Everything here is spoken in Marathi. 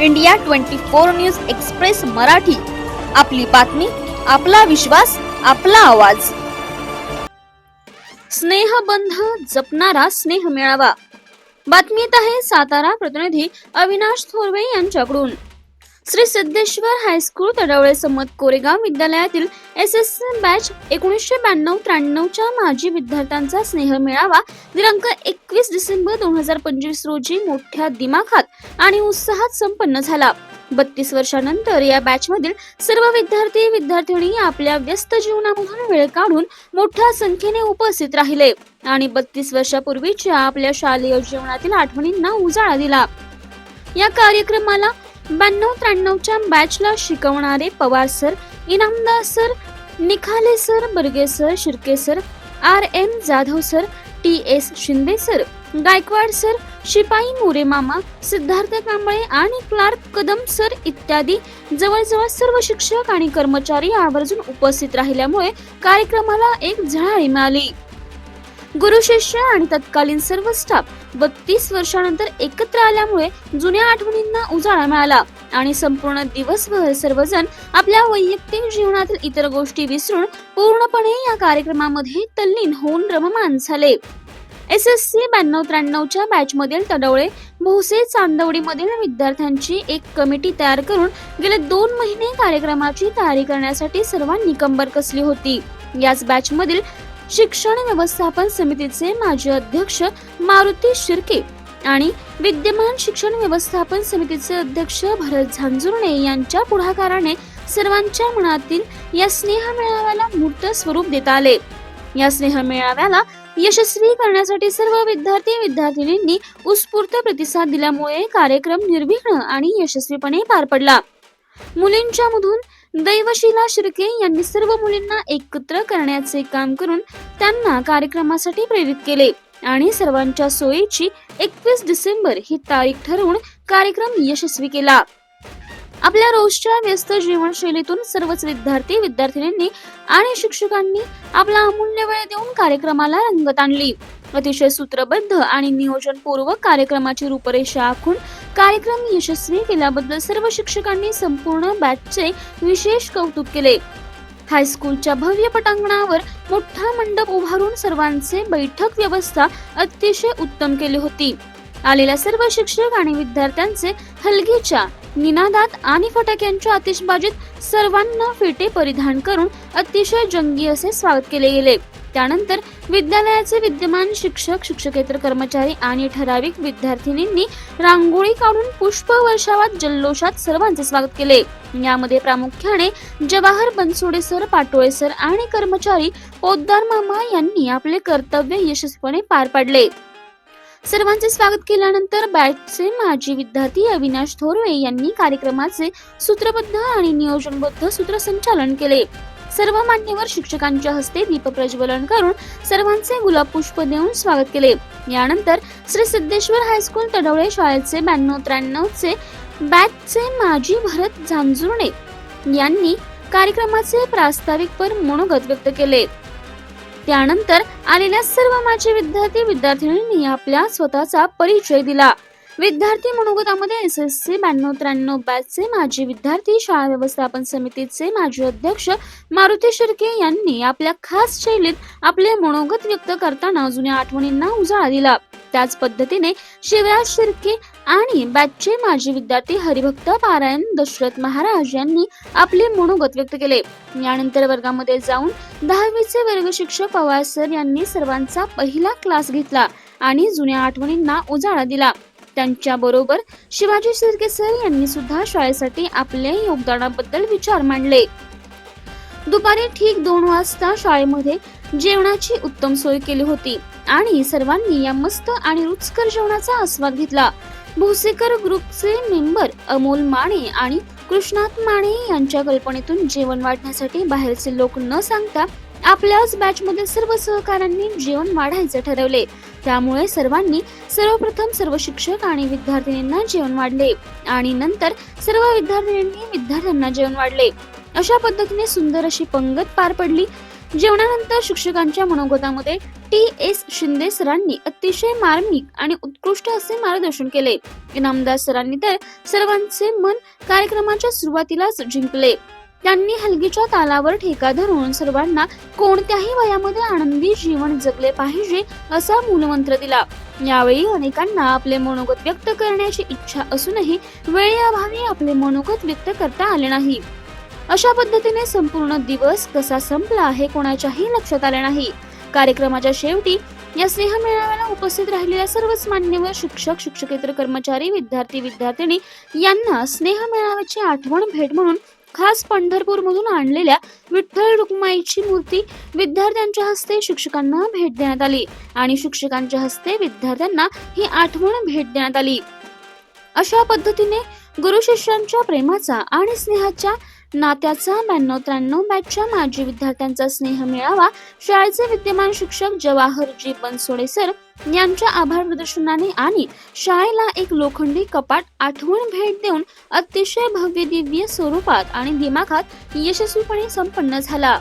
इंडिया 24 न्यूज एक्सप्रेस मराठी, आपली बातमी, आपला विश्वास, आपला आवाज. स्नेहबंध जपणारा स्नेह मेळावा. बातमीत आहे सातारा प्रतिनिधी अविनाश थोरवे यांच्याकडून. श्री सिद्धेश्वर हायस्कूल तडवळे समत कोरेगाव विद्यालयातील एसएससी बॅच 1992-93 च्या माजी विद्यार्थ्यांचा स्नेह मेळावा दिनांक 21 डिसेंबर 2025 रोजी मोठ्या दिमाखात आणि उत्साहात संपन्न झाला. 32 वर्षांनंतर या बॅच मधील सर्व विद्यार्थी विद्यार्थिनी आपल्या व्यस्त जीवनामधून वेळ काढून मोठ्या संख्येने उपस्थित राहिले आणि 32 वर्षापूर्वीच्या आपल्या शालेय जीवनातील आठवणींना उजाळा दिला. या कार्यक्रमाला 92-93 च्या बॅचला शिकवणारे Pawar sir, Inamdar sir, Nikhale sir, Barge sir, Shirke sir, RM Jadhav sir, TS Shinde sir, Gaikwad sir, शिपाई मोरे मामा, सिद्धार्थ कांबळे आणि क्लार्क कदम सर इत्यादी जवळजवळ सर्व शिक्षक आणि कर्मचारी आवर्जून उपस्थित राहिल्यामुळे कार्यक्रमाला एक झळाळी मिळाली. गुरु शिष्य आणि तत्कालीन सर्व स्टाफ 32 वर्षानंतर एकत्र आल्यामुळे जुन्या आठवणींना उजाळा मिळाला आणि संपूर्ण दिवसभर सर्वजण आपल्या वैयक्तिक जीवनातील इतर गोष्टी विसरून पूर्णपणे या कार्यक्रमामध्ये तल्लीन होऊन रममाण झाले. SSC 92-93 च्या बॅच मधील तडवळे भोसे चांदवडी मधील विद्यार्थ्यांची एक कमिटी तयार करून गेले 2 महिने कार्यक्रमाची तयारी करण्यासाठी सर्वांनी कंबर कसली होती. याच बॅच मधील शिक्षण व्यवस्थापन समितीचे माजी अध्यक्ष मारुती शिर्के आणि विद्यमान शिक्षण व्यवस्थापन समितीचे अध्यक्ष भरत झांजुर्णे यांच्या पुढाकाराने सर्वांच्या मनातील या स्नेह मेळाव्याला मूर्त स्वरूप देता आले. या स्नेह मेळाव्याला यशस्वी करण्यासाठी सर्व विद्यार्थी विद्यार्थिनींनी उत्स्फूर्त प्रतिसाद दिल्यामुळे कार्यक्रम निर्विघ्न आणि यशस्वीपणे पार पडला. मुलींच्या मधून दैवशीला शिर्के यांनी सर्व मुलींना एकत्र करण्याचे काम करून त्यांना कार्यक्रमासाठी प्रेरित केले आणि सर्वांच्या सोयीची 21 डिसेंबर ही तारीख ठरवून कार्यक्रम यशस्वी केला. आपल्या रोजच्या व्यस्त जीवनशैलीतून सर्वच विद्यार्थी विद्यार्थिनींनी आणि शिक्षकांनी आपला अमूल्य वेळ देऊन कार्यक्रमाला रंगत आणली. अतिशय सूत्रबद्ध आणि नियोजनपूर्वक कार्यक्रमाची रूपरेषा आखून कार्यक्रम यशस्वी केल्याबद्दल सर्व शिक्षकांनी संपूर्ण बॅचचे विशेष कौतुक केले. हायस्कूलच्या भव्य पटांगणावर मोठा मंडप उभारून सर्वांचे बैठक व्यवस्था अतिशय उत्तम केली होती. आलेल्या सर्व शिक्षक आणि विद्यार्थ्यांचे हलगीच्या निनादात आणि फटाक्यांच्या आतिषबाजीत सर्वांना फेटे परिधान करून अतिशय जंगी असे स्वागत केले गेले. त्यानंतर विद्यालयाचे विद्यमान शिक्षक, शिक्षकेतर कर्मचारी आणि ठराविक विद्यार्थिनींनी रांगोळी काढून पुष्प वर्षावात जल्लोषात सर्वांचे स्वागत केले. यामध्ये प्रामुख्याने जवाहर बनसोडे सर, पाटोळे सर आणि कर्मचारी पोद्दार मामा यांनी आपले कर्तव्य यशस्वीपणे पार पाडले. सर्वांचे स्वागत केल्यानंतर बॅचचे माजी विद्यार्थी अविनाश थोरवे यांनी कार्यक्रमाचे सूत्रबद्ध आणि नियोजनबद्ध सूत्रसंचालन केले. सर्व मान्यवर शिक्षकांच्या हस्ते दीप प्रज्वलन करून सर्वांचे गुलाब पुष्प देऊन स्वागत केले. यानंतर श्री सिद्धेश्वर हायस्कूल तडवळे शाळेचे 92-93 चे बॅचचे माजी भरत झांजुर्णे यांनी कार्यक्रमाचे प्रास्ताविकपर मनोगत व्यक्त केले. त्यानंतर आलेल्या सर्व माजी विद्यार्थी विद्यार्थिनींनी आपला स्वतःचा परिचय दिला. विद्यार्थी मनोगतामध्ये SSC 92-93 बॅचचे माजी विद्यार्थी, शाळा व्यवस्थापन समितीचे माजी अध्यक्ष मारुती शिर्के यांनी आपल्या खास शैलीत आपले मनोगत व्यक्त करताना जुन्या आठवणींना उजाळा दिला. त्याच पद्धतीने शिवराज शिर्के आणि बॅचचे माजी विद्यार्थी हरिभक्त पारायण दशरथ महाराज यांनी आपले मनोगत व्यक्त केले. यानंतर वर्गामध्ये जाऊन 10वी चे वर्ग शिक्षक पवार सर यांनी सर्वांचा पहिला क्लास घेतला आणि जुन्या आठवणींना उजाळा दिला. त्यांच्या बरोबर शिवाजी शिर्के सर यांनी सुद्धा शाळेसाठी आपल्या योगदानाबद्दल विचार मांडले. दुपारी ठीक 2 वाजता शाळेमध्ये जेवणाची उत्तम सोय केली होती आणि सर्वांनी या मस्त आणि रुचकर जेवणाचा आस्वाद घेतला. भोसेकर ग्रुपचे मेंबर अमोल माने आणि कृष्णात माने यांच्या कल्पनेतून जेवण वाढण्यासाठी बाहेरचे लोक न सांगता आपल्याच बॅच मध्ये सर्व सहकाऱ्यांनी जेवण वाढायचे ठरवले. त्यामुळे सर्वांनी सर्वप्रथम सर्व शिक्षक आणि विद्यार्थिनींना जेवण वाढले आणि नंतर सर्व विद्यार्थिनींनी विद्यार्थ्यांना जेवण वाढले. अशा पद्धतीने सुंदर अशी पंगत पार पडली. जेवणानंतर शिक्षकांच्या मनोगतामध्ये T.S. शिंदे सरांनी अतिशय मार्मिक आणि उत्कृष्ट असे मार्गदर्शन केले. इनामदार सरांनी तर सर्वांचे मन कार्यक्रमाच्या सुरुवातीलाच जिंकले. त्यांनी हलगीच्या तालावर ठेका धरून सर्वांना कोणत्याही वयामध्ये आनंदी जीवन जगले पाहिजे असा मूलमंत्र दिला. यावेळी अनेकांना आपले मनोगत व्यक्त करण्याची इच्छा असूनही वेळेअभावी आपले मनोगत व्यक्त करता आले नाही. अशा पद्धतीने संपूर्ण दिवस कसा संपला हे कोणाच्याही लक्षात आले नाही. कार्यक्रमाच्या शेवटी या स्नेह मेळाव्याला उपस्थित राहिलेल्या सर्वच मान्यवर शिक्षक, शिक्षकेतर कर्मचारी, विद्यार्थी, विद्यार्थिनी यांना स्नेह मेळाव्याची आठवण भेट म्हणून खास पंढरपूर मधून आणलेल्या विठ्ठल रुक्माईची मूर्ती विद्यार्थ्यांच्या हस्ते शिक्षकांना भेट देण्यात आली आणि शिक्षकांच्या हस्ते विद्यार्थ्यांना ही आठवण भेट देण्यात आली. अशा पद्धतीने गुरु शिष्यांच्या प्रेमाचा आणि स्नेहाच्या नात्याचा 92-93 बॅचच्या माजी विद्यार्थ्यांचा स्नेह मेळावा शाळेचे विद्यमान शिक्षक जवाहरजी बनसोडे सर यांच्या आभार प्रदर्शनाने आणि शाळेला एक लोखंडी कपाट आठवण भेट देऊन अतिशय भव्य दिव्य स्वरूपात आणि दिमाखात यशस्वीपणे संपन्न झाला.